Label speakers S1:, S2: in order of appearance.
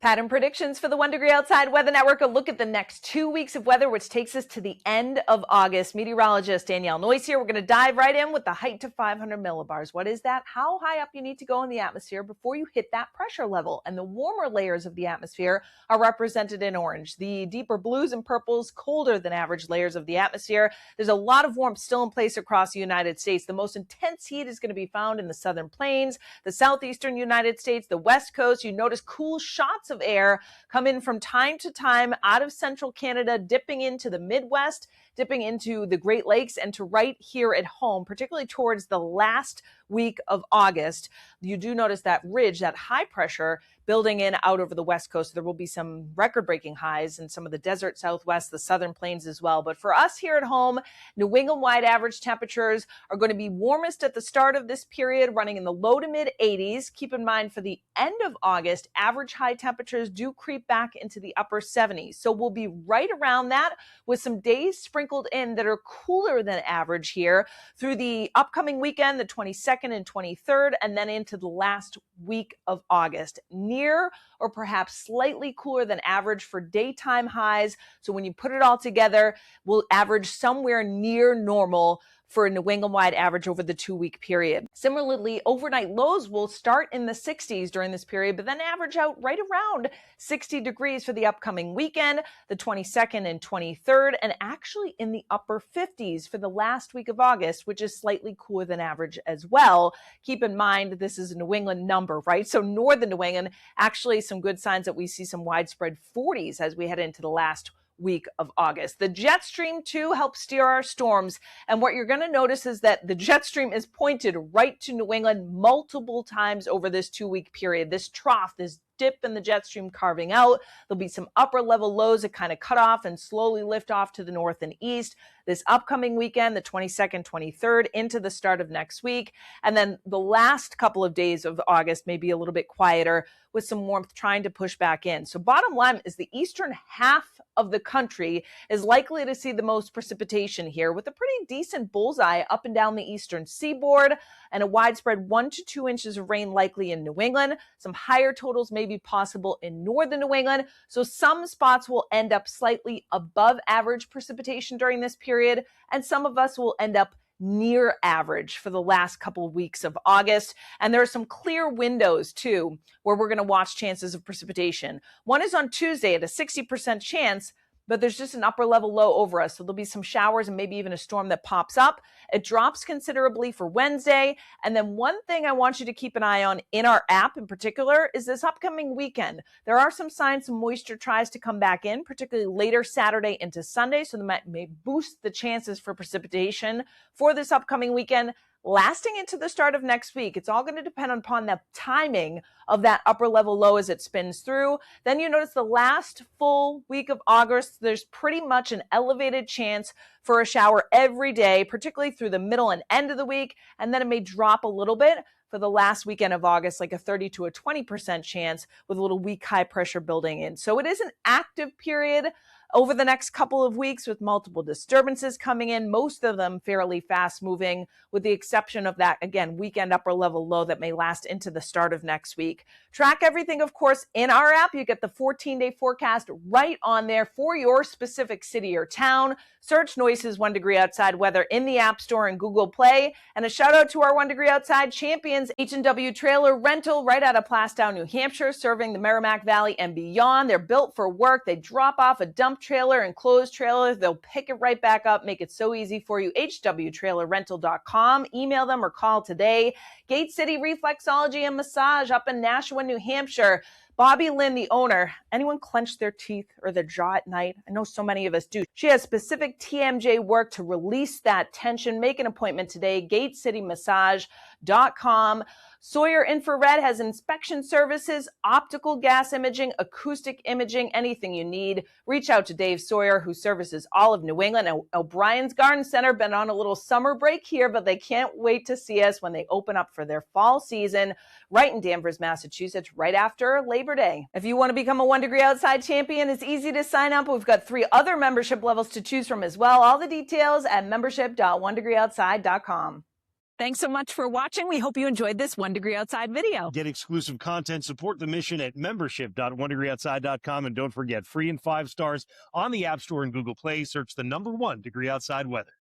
S1: Pattern predictions for the 1 Degree Outside Weather Network. A look at the next 2 weeks of weather, which takes us to the end of August. Meteorologist Danielle Noyes here. We're going to dive right in with the height to 500 millibars. What is that? How high up you need to go in the atmosphere before you hit that pressure level. And the warmer layers of the atmosphere are represented in orange. The deeper blues and purples, colder than average layers of the atmosphere. There's a lot of warmth still in place across the United States. The most intense heat is going to be found in the southern plains, the southeastern United States, the west coast. You notice cool shots of air come in from time to time out of central Canada, dipping into the Midwest, dipping into the Great Lakes, and to right here at home, particularly towards the last week of August. You do notice that ridge, that high pressure building in out over the west coast. There will be some record-breaking highs in some of the desert southwest, the southern plains as well. But for us here at home, New England-wide average temperatures are going to be warmest at the start of this period, running in the low to mid 80s. Keep in mind, for the end of August, average high temperatures do creep back into the upper 70s. So we'll be right around that with some days sprinkled in that are cooler than average here through the upcoming weekend, the 22nd and 23rd, and then into the last week of August. Near or perhaps slightly cooler than average for daytime highs. So when you put it all together, we'll average somewhere near normal for a New England-wide average over the 2-week period. Similarly, overnight lows will start in the 60s during this period, but then average out right around 60 degrees for the upcoming weekend, the 22nd and 23rd, and actually in the upper 50s for the last week of August, which is slightly cooler than average as well. Keep in mind, this is a New England number, right? So northern New England, actually some good signs that we see some widespread 40s as we head into the last week of August. The jet stream too helps steer our storms. And what you're going to notice is that the jet stream is pointed right to New England multiple times over this 2-week period. This trough, this dip in the jet stream carving out. There'll be some upper level lows that kind of cut off and slowly lift off to the north and east this upcoming weekend, the 22nd, 23rd, into the start of next week. And then the last couple of days of August may be a little bit quieter with some warmth trying to push back in. So bottom line is the eastern half of the country is likely to see the most precipitation here, with a pretty decent bullseye up and down the eastern seaboard and a widespread 1 to 2 inches of rain likely in New England. Some higher totals may be possible in northern New England. So some spots will end up slightly above average precipitation during this period, and some of us will end up near average for the last couple of weeks of August. And there are some clear windows too, where we're going to watch chances of precipitation. One is on Tuesday at a 60% chance, but there's just an upper level low over us. So there'll be some showers and maybe even a storm that pops up. It drops considerably for Wednesday. And then one thing I want you to keep an eye on in our app in particular is this upcoming weekend. There are some signs some moisture tries to come back in, particularly later Saturday into Sunday. So that may boost the chances for precipitation for this upcoming weekend, lasting into the start of next week. It's all going to depend upon the timing of that upper level low as it spins through. Then you notice the last full week of August, there's pretty much an elevated chance for a shower every day, particularly through the middle and end of the week. And then it may drop a little bit for the last weekend of August, like a 30 to a 20% chance with a little weak high pressure building in. So it is an active period over the next couple of weeks with multiple disturbances coming in, most of them fairly fast moving, with the exception of that, again, weekend upper level low that may last into the start of next week. Track everything, of course, in our app. You get the 14-day forecast right on there for your specific city or town. Search Noyes' 1 Degree Outside Weather in the App Store and Google Play. And a shout out to our 1 Degree Outside champions, H&W Trailer Rental right out of Plastow, New Hampshire, serving the Merrimack Valley and beyond. They're built for work. They drop off a dump trailer and closed trailer. They'll pick it right back up, make it so easy for you. hwtrailerrental.com. Email them or call today. Gate City Reflexology and Massage up in Nashua, New Hampshire. Bobby Lynn, the owner, anyone clench their teeth or their jaw at night? I know so many of us do. She has specific TMJ work to release that tension. Make an appointment today, gatecitymassage.com. Sawyer Infrared has inspection services, optical gas imaging, acoustic imaging, anything you need. Reach out to Dave Sawyer, who services all of New England. O'Brien's Garden Center been on a little summer break here, but they can't wait to see us when they open up for their fall season right in Danvers, Massachusetts, right after Labor Day. If you want to become a 1 Degree Outside champion, it's easy to sign up. We've got 3 other membership levels to choose from as well. All the details at membership.onedegreeoutside.com. Thanks so much for watching. We hope you enjoyed this 1 Degree Outside video.
S2: Get exclusive content, support the mission at membership.onedegreeoutside.com. And don't forget, free and 5 stars on the App Store and Google Play. Search the #1 Degree Outside Weather.